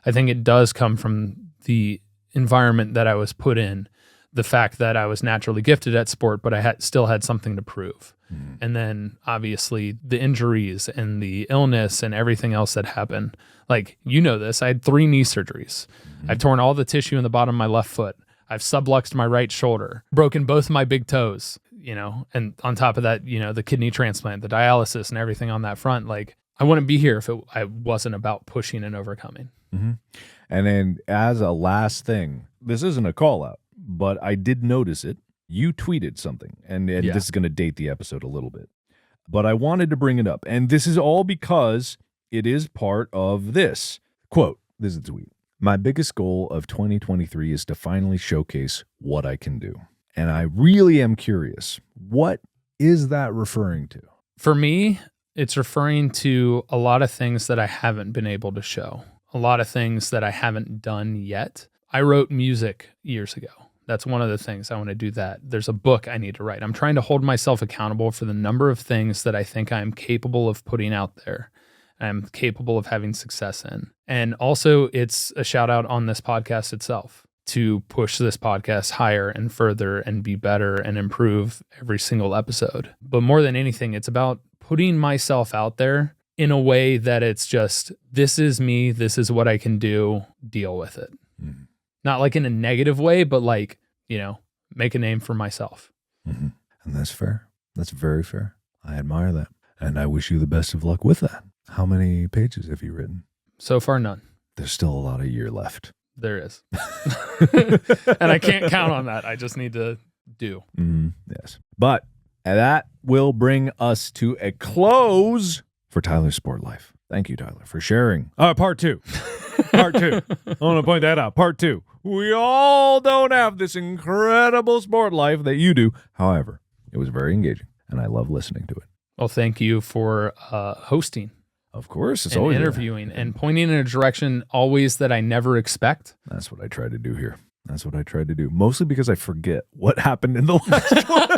I think it does come from the environment that I was put in, the fact that I was naturally gifted at sport, but I still had something to prove. Mm. And then obviously the injuries and the illness and everything else that happened. This, I had 3 knee surgeries. Mm-hmm. I've torn all the tissue in the bottom of my left foot. I've subluxed my right shoulder, broken both my big toes, and on top of that, the kidney transplant, the dialysis and everything on that front. I wouldn't be here if I wasn't about pushing and overcoming. Mm-hmm. And then as a last thing, this isn't a call out, but I did notice it. You tweeted something, and this is going to date the episode a little bit, but I wanted to bring it up. And this is all because it is part of this. Quote, this is the tweet. My biggest goal of 2023 is to finally showcase what I can do. And I really am curious, what is that referring to? For me, It's referring to a lot of things that I haven't been able to show, a lot of things that I haven't done yet. I wrote music years ago. That's one of the things I want to do that. There's a book I need to write. I'm trying to hold myself accountable for the number of things that I think I'm capable of putting out there. I'm capable of having success in. And also it's a shout out on this podcast itself to push this podcast higher and further and be better and improve every single episode. But more than anything, it's about putting myself out there in a way that it's just, this is me, this is what I can do, deal with it. Mm-hmm. Not like in a negative way, but like, make a name for myself. Mm-hmm. And that's fair. That's very fair. I admire that. And I wish you the best of luck with that. How many pages have you written? So far, none. There's still a lot of year left. There is. And I can't count on that. I just need to do. Mm-hmm. Yes. But that will bring us to a close for Tyler's Sport Life. Thank you, Tyler, for sharing. Part 2. Part 2. I want to point that out. Part 2. We all don't have this incredible sport life that you do. However, it was very engaging, and I love listening to it. Well, thank you for hosting. Of course. It's and always interviewing and pointing in a direction always that I never expect. That's what I try to do here. That's what I try to do. Mostly because I forget what happened in the last one.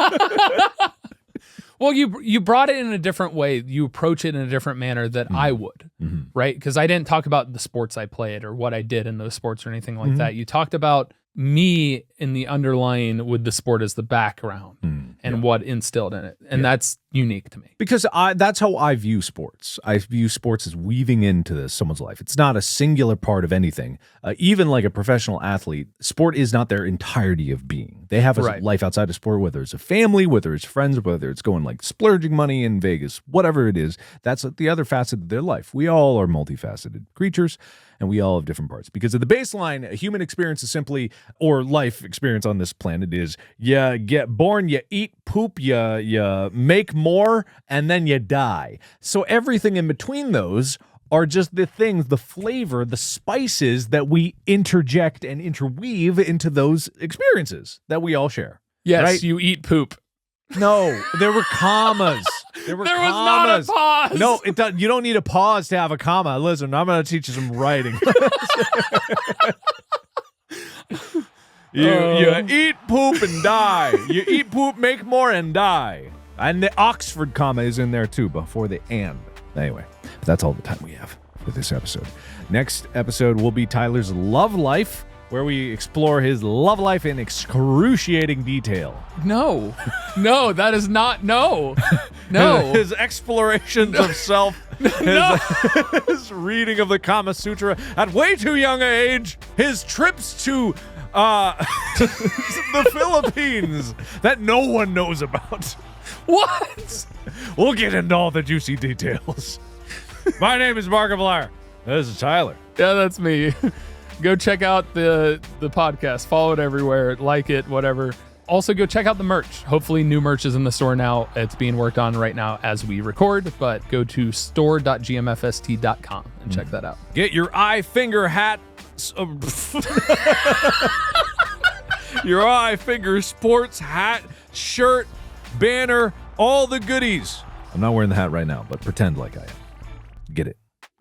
Well, you brought it in a different way. You approach it in a different manner that I would, right? Because I didn't talk about the sports I played or what I did in those sports or anything like that. You talked about me in the underlying with the sport as the background and what instilled in it. And that's unique to me. Because that's how I view sports. I view sports as weaving into someone's life. It's not a singular part of anything. Even like a professional athlete, sport is not their entirety of being. They have a life outside of sport, whether it's a family, whether it's friends, whether it's going like splurging money in Vegas, whatever it is. That's the other facet of their life. We all are multifaceted creatures. And we all have different parts. Because at the baseline, a human experience is simply, or life experience on this planet is, you get born, you eat poop, you make more, and then you die. So everything in between those are just the things, the flavor, the spices that we interject and interweave into those experiences that we all share. Yes, right? You eat poop. No, there were commas. There was not a pause. No, you don't need a pause to have a comma. Listen, I'm going to teach you some writing. You eat poop and die. You eat poop, make more, and die. And the Oxford comma is in there too before the and. Anyway, that's all the time we have for this episode. Next episode will be Tyler's love life, where we explore his love life in excruciating detail. No, that is not, no. His explorations of self, his reading of the Kama Sutra at way too young an age, his trips to the Philippines that no one knows about. What? We'll get into all the juicy details. My name is Markiplier. This is Tyler. Yeah, that's me. Go check out the podcast. Follow it everywhere. Like it, whatever. Also, go check out the merch. Hopefully, new merch is in the store now. It's being worked on right now as we record, but go to store.gmfst.com and check that out. Get your eye finger hat. Your eye finger sports hat, shirt, banner, all the goodies. I'm not wearing the hat right now, but pretend like I am. Get it.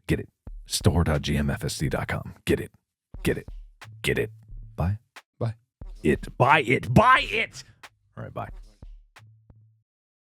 Get it. Store.gmfst.com. Get it. Get it. Get it. Buy. Bye. It. Buy it. Buy it. All right, bye.